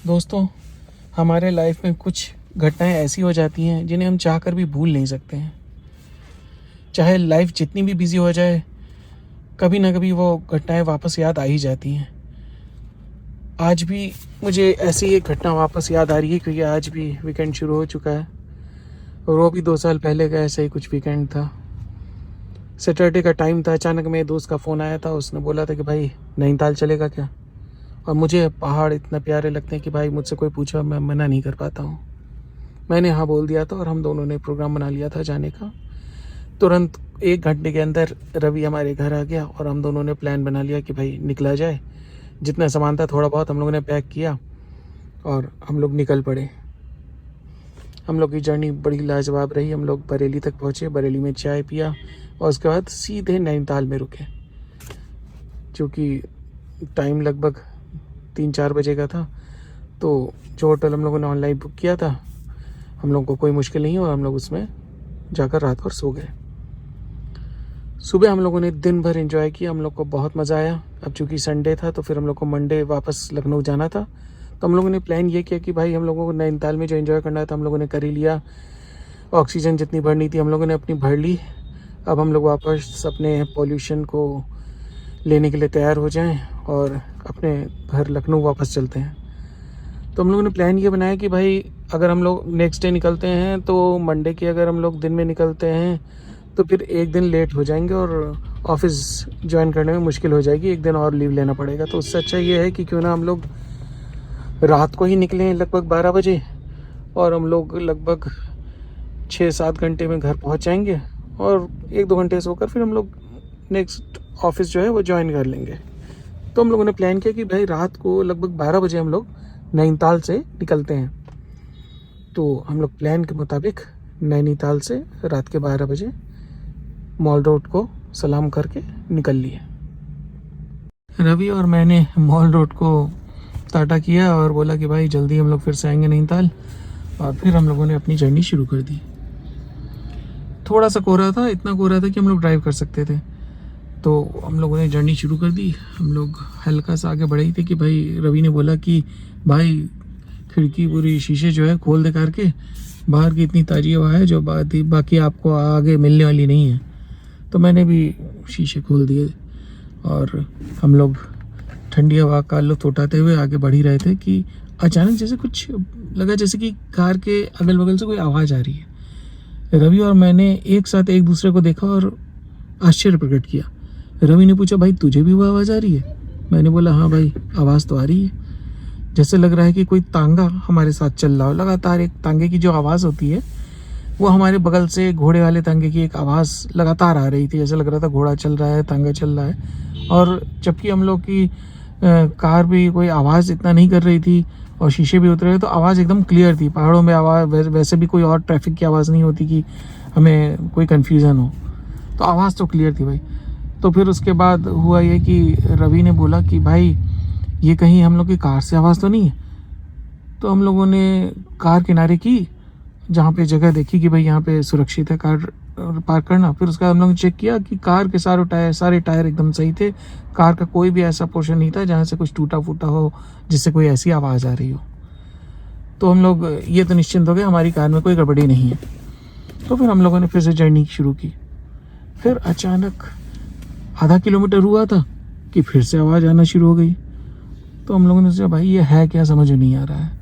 दोस्तों, हमारे लाइफ में कुछ घटनाएं ऐसी हो जाती हैं जिन्हें हम चाहकर भी भूल नहीं सकते हैं। चाहे लाइफ जितनी भी बिजी हो जाए, कभी ना कभी वो घटनाएं वापस याद आ ही जाती हैं। आज भी मुझे ऐसी एक घटना वापस याद आ रही है क्योंकि आज भी वीकेंड शुरू हो चुका है और वो भी 2 साल पहले का ऐसा ही कुछ वीकेंड था। सैटरडे का टाइम था। अचानक मेरे दोस्त का फ़ोन आया था। उसने बोला था कि भाई नैनीताल चलेगा क्या। और मुझे पहाड़ इतना प्यारे लगते हैं कि भाई मुझसे कोई पूछा मैं मना नहीं कर पाता हूँ। मैंने हाँ बोल दिया था और हम दोनों ने प्रोग्राम बना लिया था जाने का। तुरंत 1 घंटे के अंदर रवि हमारे घर आ गया और हम दोनों ने प्लान बना लिया कि भाई निकला जाए। जितना सामान था थोड़ा बहुत हम लोगों ने पैक किया और हम लोग निकल पड़े। हम लोग की जर्नी बड़ी लाजवाब रही। हम लोग बरेली तक पहुँचे, बरेली में चाय पिया और उसके बाद सीधे नैनीताल में रुके। क्योंकि टाइम लगभग 3-4 बजे का था, तो जो होटल हम लोगों ने ऑनलाइन बुक किया था, हम लोग को कोई मुश्किल नहीं और हम लोग उसमें जाकर रात भर सो गए। सुबह हम लोगों ने दिन भर एंजॉय किया। हम लोग को बहुत मज़ा आया। अब चूँकि संडे था तो फिर हम लोग को मंडे वापस लखनऊ जाना था, तो हम लोगों ने प्लान ये किया कि भाई हम लोगों को नैनीताल में जो एंजॉय करना था हम लोगों ने कर ही लिया। ऑक्सीजन जितनी भरनी थी हम लोगों ने अपनी भर ली। अब हम लोग वापस अपने पॉल्यूशन को लेने के लिए तैयार हो जाएं और अपने घर लखनऊ वापस चलते हैं। तो हम लोगों ने प्लान ये बनाया कि भाई अगर हम लोग नेक्स्ट डे निकलते हैं तो मंडे के अगर हम लोग दिन में निकलते हैं तो फिर एक दिन लेट हो जाएंगे और ऑफिस ज्वाइन करने में मुश्किल हो जाएगी। एक दिन और लीव लेना पड़ेगा। तो उससे अच्छा ये है कि क्यों ना हम लोग रात को ही निकलें लगभग 12 बजे और हम लोग लगभग 6-7 घंटे में घर पहुंच जाएंगे और 1-2 घंटे सोकर फिर हम लोग नेक्स्ट ऑफिस जो है वो ज्वाइन कर लेंगे। तो हम लोगों ने प्लान किया कि भाई रात को लगभग 12 बजे हम लोग नैनीताल से निकलते हैं। तो हम लोग प्लान के मुताबिक नैनीताल से रात के 12 बजे मॉल रोड को सलाम करके निकल लिए। रवि और मैंने मॉल रोड को टाटा किया और बोला कि भाई जल्दी हम लोग फिर से आएंगे नैनीताल। और फिर हम लोगों ने अपनी जर्नी शुरू कर दी। थोड़ा सा कोहरा था, इतना कोहरा था कि हम लोग ड्राइव कर सकते थे। तो हम लोगों ने जर्नी शुरू कर दी। हम लोग हल्का सा आगे बढ़े ही थे कि भाई रवि ने बोला कि भाई खिड़की पूरी शीशे जो है खोल दे करके, बाहर की इतनी ताज़ी हवा है जो बाकी आपको आगे मिलने वाली नहीं है। तो मैंने भी शीशे खोल दिए और हम लोग ठंडी हवा का लुत्फ़ उठाते हुए आगे बढ़ ही रहे थे कि अचानक जैसे कुछ लगा, जैसे कि कार के अगल बगल से कोई आवाज़ आ रही है। रवि और मैंने एक साथ एक दूसरे को देखा और आश्चर्य प्रकट किया। रवि ने पूछा भाई तुझे भी वो आवाज़ आ रही है? मैंने बोला हाँ भाई आवाज़ तो आ रही है। जैसे लग रहा है कि कोई तांगा हमारे साथ चल रहा हो। लगातार एक तांगे की जो आवाज़ होती है वो हमारे बगल से घोड़े वाले तांगे की एक आवाज़ लगातार आ रही थी। जैसे लग रहा था घोड़ा चल रहा है, तांगा चल रहा है। और जबकि हम लोग की कार भी कोई आवाज़ इतना नहीं कर रही थी और शीशे भी उतरे तो आवाज़ एकदम क्लियर थी। पहाड़ों में आवाज़ वैसे भी कोई और ट्रैफिक की आवाज़ नहीं होती कि हमें कोई कन्फ्यूज़न हो। तो आवाज़ तो क्लियर थी भाई। तो फिर उसके बाद हुआ ये कि रवि ने बोला कि भाई ये कहीं हम लोग की कार से आवाज़ तो नहीं है। तो हम लोगों ने कार किनारे की, जहाँ पे जगह देखी कि भाई यहाँ पे सुरक्षित है कार पार्क करना। फिर उसके बाद हम लोगों ने चेक किया कि कार के सारे टायर एकदम सही थे। कार का कोई भी ऐसा पोर्शन नहीं था जहाँ से कुछ टूटा फूटा हो जिससे कोई ऐसी आवाज़ आ रही हो। तो हम लोग ये तो निश्चिंत हो गए हमारी कार में कोई गड़बड़ी नहीं है। तो फिर हम लोगों ने फिर से जर्नी शुरू की। फिर अचानक आधा किलोमीटर हुआ था कि फिर से आवाज़ आना शुरू हो गई। तो हम लोगों ने सोचा भाई ये है क्या, समझ नहीं आ रहा है।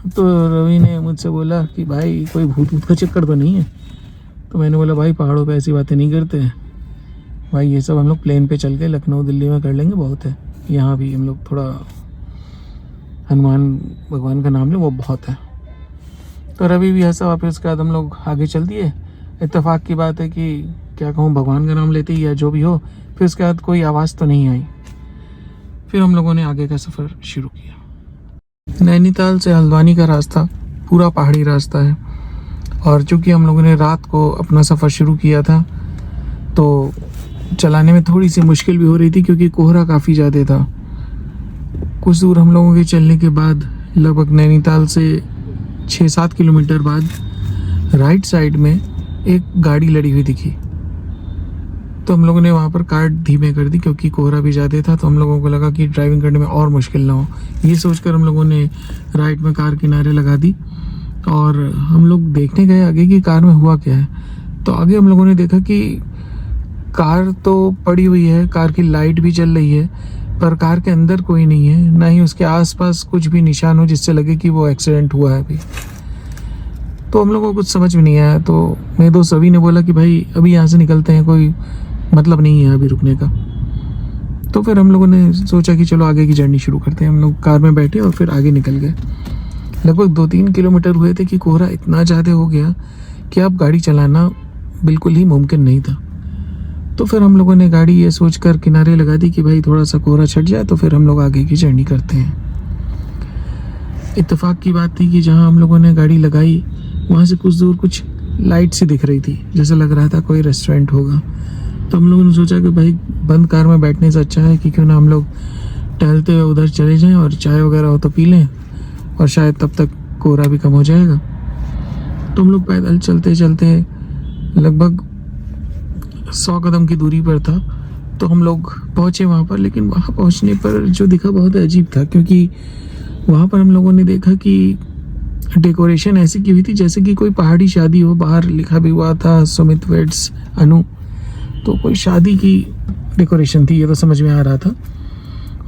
तो रवि ने मुझसे बोला कि भाई कोई भूत का चक्कर तो नहीं है। तो मैंने बोला भाई पहाड़ों पे ऐसी बातें नहीं करते हैं भाई, ये सब हम लोग प्लेन पे चल के लखनऊ दिल्ली में कर लेंगे, बहुत है। यहाँ भी हम लोग थोड़ा हनुमान भगवान का नाम लें वो बहुत है। तो रवि भी हंसा। फिर उसके बाद हम लोग आगे चल दिए। इत्तेफाक की बात है कि क्या कहूँ, भगवान का नाम लेते ही या जो भी हो। फिर उसके बाद कोई आवाज़ तो नहीं आई। फिर हम लोगों ने आगे का सफ़र शुरू किया। नैनीताल से हल्द्वानी का रास्ता पूरा पहाड़ी रास्ता है और चूँकि हम लोगों ने रात को अपना सफ़र शुरू किया था तो चलाने में थोड़ी सी मुश्किल भी हो रही थी क्योंकि कोहरा काफ़ी ज़्यादा था। कुछ दूर हम लोगों के चलने के बाद लगभग नैनीताल से 6-7 किलोमीटर बाद राइट साइड में एक गाड़ी लड़ी हुई दिखी। तो हम लोगों ने वहाँ पर कार धीमे कर दी क्योंकि कोहरा भी ज़्यादा था। तो हम लोगों को लगा कि ड्राइविंग करने में और मुश्किल ना हो, ये सोचकर हम लोगों ने राइट में कार किनारे लगा दी और हम लोग देखने गए आगे की कार में हुआ क्या है। तो आगे हम लोगों ने देखा कि कार तो पड़ी हुई है, कार की लाइट भी चल रही है, पर कार के अंदर कोई नहीं है, ना ही उसके आसपास कुछ भी निशान हो जिससे लगे कि वो एक्सीडेंट हुआ है अभी। तो हम लोगों को कुछ समझ में नहीं आया। तो मेरे दोस्त रवि ने बोला कि भाई अभी यहाँ से निकलते हैं, कोई मतलब नहीं है अभी रुकने का। तो फिर हम लोगों ने सोचा कि चलो आगे की जर्नी शुरू करते हैं। हम लोग कार में बैठे और फिर आगे निकल गए। लगभग 2-3 किलोमीटर हुए थे कि कोहरा इतना ज़्यादा हो गया कि अब गाड़ी चलाना बिल्कुल ही मुमकिन नहीं था। तो फिर हम लोगों ने गाड़ी ये सोचकर किनारे लगा दी कि भाई थोड़ा सा कोहरा छट जाए तो फिर हम लोग आगे की जर्नी करते हैं। इत्तेफाक की बात थी कि जहाँ हम लोगों ने गाड़ी लगाई वहाँ से कुछ दूर कुछ लाइट सी दिख रही थी, जैसे लग रहा था कोई रेस्टोरेंट होगा। तो हम लोगों ने सोचा कि भाई बंद कार में बैठने से अच्छा है कि क्यों ना हम लोग टहलते हुए उधर चले जाएं और चाय वगैरह हो तो पी लें और शायद तब तक कोहरा भी कम हो जाएगा। तो हम लोग पैदल चलते चलते लगभग 100 कदम की दूरी पर था तो हम लोग पहुँचे वहाँ पर। लेकिन वहाँ पहुँचने पर जो दिखा बहुत अजीब था, क्योंकि वहाँ पर हम लोगों ने देखा कि डेकोरेशन ऐसी की हुई थी जैसे कि कोई पहाड़ी शादी हो। बाहर लिखा भी हुआ था सुमित वेड्स अनु, तो कोई शादी की डेकोरेशन थी ये तो समझ में आ रहा था।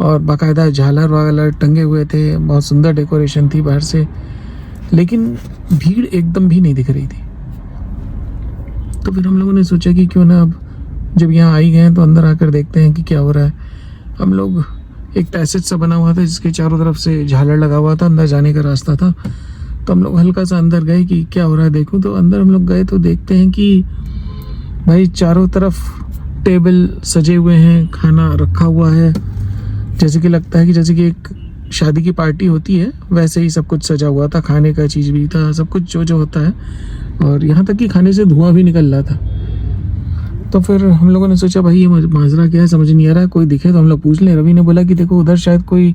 और बाकायदा झालर वालर टंगे हुए थे, बहुत सुंदर डेकोरेशन थी बाहर से, लेकिन भीड़ एकदम भी नहीं दिख रही थी। तो फिर हम लोगों ने सोचा कि क्यों ना अब जब यहाँ आ ही गए हैं तो अंदर आकर देखते हैं कि क्या हो रहा है। हम लोग एक पैसेज सा बना हुआ था जिसके चारों तरफ से झालर लगा हुआ था, अंदर जाने का रास्ता था। तो हम लोग हल्का सा अंदर गए कि क्या हो रहा है देखूं। तो अंदर हम लोग गए तो देखते हैं कि भाई चारों तरफ टेबल सजे हुए हैं, खाना रखा हुआ है, जैसे कि लगता है कि जैसे कि एक शादी की पार्टी होती है वैसे ही सब कुछ सजा हुआ था। खाने का चीज़ भी था, सब कुछ जो जो होता है, और यहाँ तक कि खाने से धुआं भी निकल रहा था। तो फिर हम लोगों ने सोचा भाई ये माजरा क्या है, समझ नहीं आ रहा है, कोई दिखे तो हम लोग पूछ लें। रवि ने बोला कि देखो उधर शायद कोई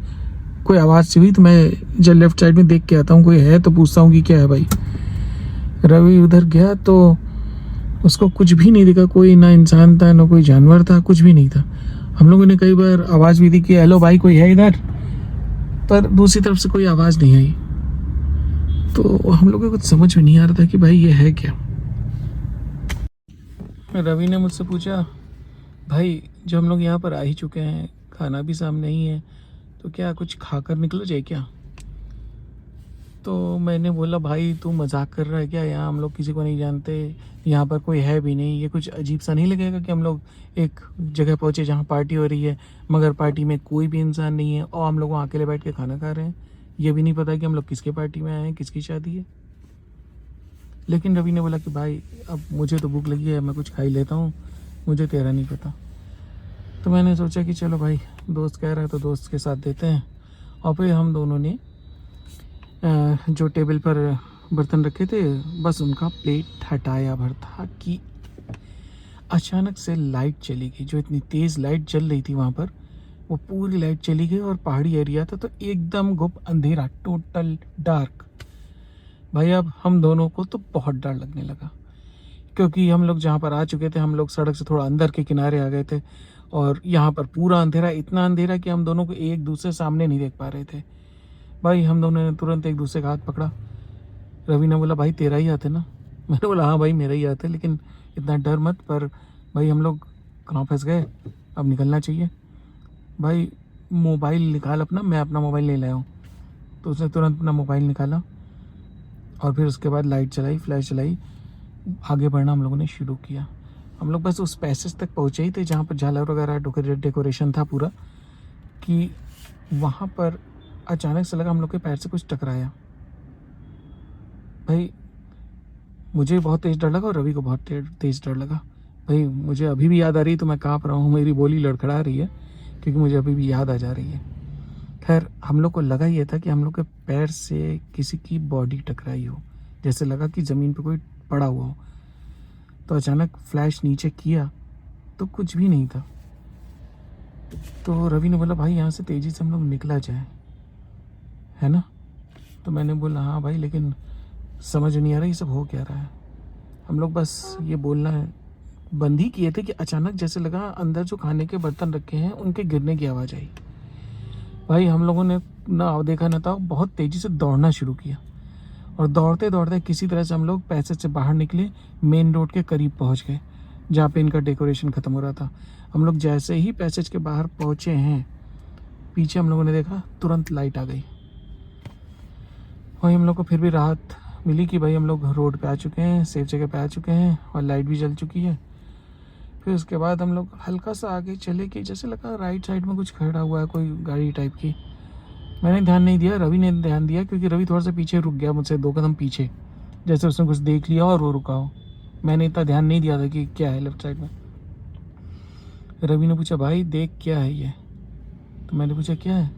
आवाज़ सी हुई, तो मैं जब लेफ्ट साइड में देख के आता हूँ कोई है तो पूछता हूँ कि क्या है भाई। रवि उधर गया तो उसको कुछ भी नहीं दिखा, कोई ना इंसान था ना कोई जानवर था, कुछ भी नहीं था। हम लोगों ने कई बार आवाज़ भी दी कि हेलो भाई कोई है इधर, पर दूसरी तरफ से कोई आवाज़ नहीं आई। तो हम लोगों को कुछ समझ में नहीं आ रहा था कि भाई ये है क्या। रवि ने मुझसे पूछा भाई जो हम लोग यहाँ पर आ ही चुके हैं, खाना भी सामने ही है, तो क्या कुछ खाकर निकलो जाए क्या। तो मैंने बोला भाई तू मजाक कर रहा है क्या, यहाँ हम लोग किसी को नहीं जानते, यहाँ पर कोई है भी नहीं, ये कुछ अजीब सा नहीं लगेगा कि हम लोग एक जगह पहुँचे जहाँ पार्टी हो रही है मगर पार्टी में कोई भी इंसान नहीं है और हम लोग वहाँ अकेले बैठ के खाना खा रहे हैं, ये भी नहीं पता कि हम लोग किसके पार्टी में आए हैं, किसकी शादी है। लेकिन रवि ने बोला कि भाई अब मुझे तो भूख लगी है, मैं कुछ खा ही लेता हूँ, मुझे तेरा नहीं पता। तो मैंने सोचा कि चलो भाई दोस्त कह रहा है तो दोस्त के साथ देते हैं। और फिर हम दोनों ने जो टेबल पर बर्तन रखे थे बस उनका प्लेट हटाया भर था कि अचानक से लाइट चली गई। जो इतनी तेज़ लाइट जल रही थी वहाँ पर, वो पूरी लाइट चली गई और पहाड़ी एरिया था तो एकदम गुप अंधेरा, टोटल डार्क। भाई अब हम दोनों को तो बहुत डर लगने लगा, क्योंकि हम लोग जहाँ पर आ चुके थे हम लोग सड़क से थोड़ा अंदर के किनारे आ गए थे और यहाँ पर पूरा अंधेरा, इतना अंधेरा कि हम दोनों को एक दूसरे सामने नहीं देख पा रहे थे। भाई हम दोनों ने तुरंत एक दूसरे का हाथ पकड़ा। रवि ने बोला भाई तेरा ही हाथ है ना, मैंने बोला हाँ भाई मेरा ही हाथ है, लेकिन इतना डर मत। पर भाई हम लोग कहाँ फंस गए, अब निकलना चाहिए। भाई मोबाइल निकाल अपना, मैं अपना मोबाइल ले लाया हूँ। तो उसने तुरंत अपना मोबाइल निकाला और फिर उसके बाद लाइट चलाई, फ्लैश चलाई, आगे बढ़ना हम लोगों ने शुरू किया। हम लोग बस उस पैसेज तक पहुँचे ही थे जहाँ पर झालर वगैरह डेकोरेशन था पूरा, कि वहाँ पर अचानक से लगा हम लोग के पैर से कुछ टकराया। भाई मुझे बहुत तेज़ डर लगा और रवि को बहुत तेज़ डर लगा। भाई मुझे अभी भी याद आ रही है, तो मैं काँप रहा हूँ, मेरी बोली लड़खड़ा रही है क्योंकि मुझे अभी भी याद आ जा रही है। खैर हम लोग को लगा ये था कि हम लोग के पैर से किसी की बॉडी टकराई हो, जैसे लगा कि ज़मीन पे कोई पड़ा हुआ हो। तो अचानक फ्लैश नीचे किया तो कुछ भी नहीं था। तो रवि ने बोला भाई यहाँ से तेज़ी से हम लोग निकला जाए, है ना। तो मैंने बोला हाँ भाई, लेकिन समझ नहीं आ रहा ये सब हो क्या रहा है। हम लोग बस ये बंद ही किए थे कि अचानक जैसे लगा अंदर जो खाने के बर्तन रखे हैं उनके गिरने की आवाज़ आई। भाई हम लोगों ने ना देखा ना था, बहुत तेज़ी से दौड़ना शुरू किया और दौड़ते दौड़ते किसी तरह से हम लोग पैसेज से बाहर निकले, मेन रोड के करीब पहुंच गए जहाँ पे इनका डेकोरेशन ख़त्म हो रहा था। हम लोग जैसे ही पैसेज के बाहर पहुँचे हैं, पीछे हम लोगों ने देखा तुरंत लाइट आ गई। वही हम लोग को फिर भी राहत मिली कि भाई हम लोग रोड पे आ चुके हैं, सेफ जगह पे आ चुके हैं और लाइट भी जल चुकी है। फिर उसके बाद हम लोग हल्का सा आगे चले कि जैसे लगा राइट साइड में कुछ खड़ा हुआ है, कोई गाड़ी टाइप की। मैंने ध्यान नहीं दिया, रवि ने ध्यान दिया क्योंकि रवि थोड़ा सा पीछे रुक गया मुझसे, 2 कदम पीछे, जैसे उसने कुछ देख लिया और वो रुका हो। मैंने इतना ध्यान नहीं दिया था कि क्या है लेफ्ट साइड में। रवि ने पूछा भाई देख क्या है ये, तो मैंने पूछा क्या है,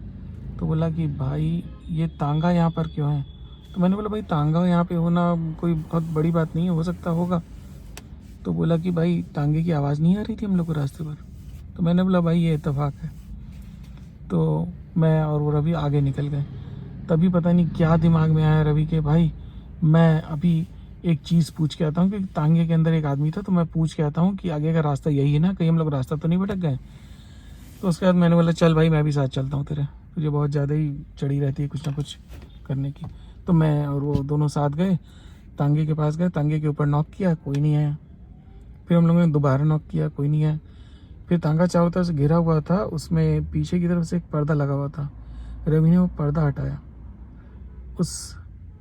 तो बोला कि भाई ये तांगा यहाँ पर क्यों है। तो मैंने बोला भाई तांगा यहाँ पे होना कोई बहुत बड़ी बात नहीं है, हो सकता होगा। तो बोला कि भाई तांगे की आवाज़ नहीं आ रही थी हम लोग को रास्ते पर। तो मैंने बोला भाई ये इत्तेफाक है। तो मैं और वो रवि आगे निकल गए। तभी पता नहीं क्या दिमाग में आया रवि के, भाई मैं अभी एक चीज़ पूछ के आता हूँ, क्योंकि तांगे के अंदर एक आदमी था, तो मैं पूछ के आता हूँ कि आगे का रास्ता यही है ना, कहीं हम लोग रास्ता तो नहीं भटक गए। तो उसके बाद मैंने बोला चल भाई मैं भी साथ चलता हूँ तेरे, तुझे बहुत ज़्यादा ही चढ़ी रहती है कुछ ना कुछ करने की। तो मैं और वो दोनों साथ गए, तांगे के पास गए, तांगे के ऊपर नॉक किया, कोई नहीं आया। फिर हम लोगों ने दोबारा नॉक किया, कोई नहीं आया। फिर तांगा चारों तरफ से घिरा हुआ था, उसमें पीछे की तरफ से एक पर्दा लगा हुआ था। रवि ने वो पर्दा हटाया, उस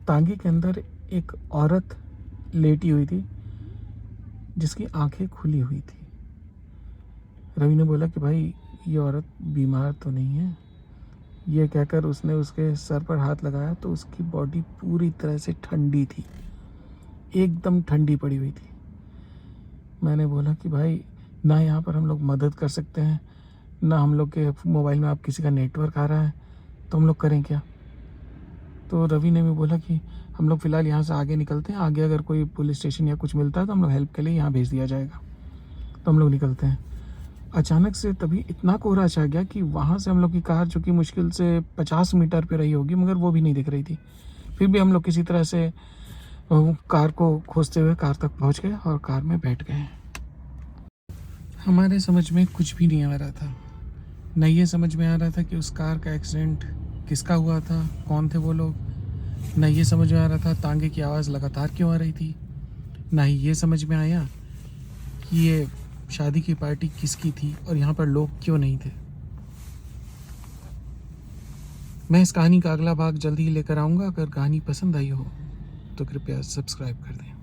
तांगे के अंदर एक औरत लेटी हुई थी जिसकी आंखें खुली हुई थी। रवि ने बोला कि भाई ये औरत बीमार तो नहीं है। ये कहकर उसने उसके सर पर हाथ लगाया तो उसकी बॉडी पूरी तरह से ठंडी थी, एकदम ठंडी पड़ी हुई थी। मैंने बोला कि भाई ना यहाँ पर हम लोग मदद कर सकते हैं, ना हम लोग के मोबाइल में आप किसी का नेटवर्क आ रहा है, तो हम लोग करें क्या। तो रवि ने भी बोला कि हम लोग फ़िलहाल यहाँ से आगे निकलते हैं, आगे अगर कोई पुलिस स्टेशन या कुछ मिलता है तो हम लोग हेल्प के लिए यहाँ भेज दिया जाएगा। तो हम लोग निकलते हैं। अचानक से तभी इतना कोहरा छा गया कि वहाँ से हम लोग की कार, जो कि मुश्किल से 50 मीटर पे रही होगी, मगर वो भी नहीं दिख रही थी। फिर भी हम लोग किसी तरह से कार को खोजते हुए कार तक पहुँच गए और कार में बैठ गए। हमारे समझ में कुछ भी नहीं आ रहा था। न ये समझ में आ रहा था कि उस कार का एक्सीडेंट किसका हुआ था, कौन थे वो लोग। न ये समझ में आ रहा था तांगे की आवाज़ लगातार क्यों आ रही थी। ना ही ये समझ में आया कि ये शादी की पार्टी किसकी थी और यहाँ पर लोग क्यों नहीं थे। मैं इस कहानी का अगला भाग जल्दी ही लेकर आऊँगा। अगर कहानी पसंद आई हो तो कृपया सब्सक्राइब कर दें।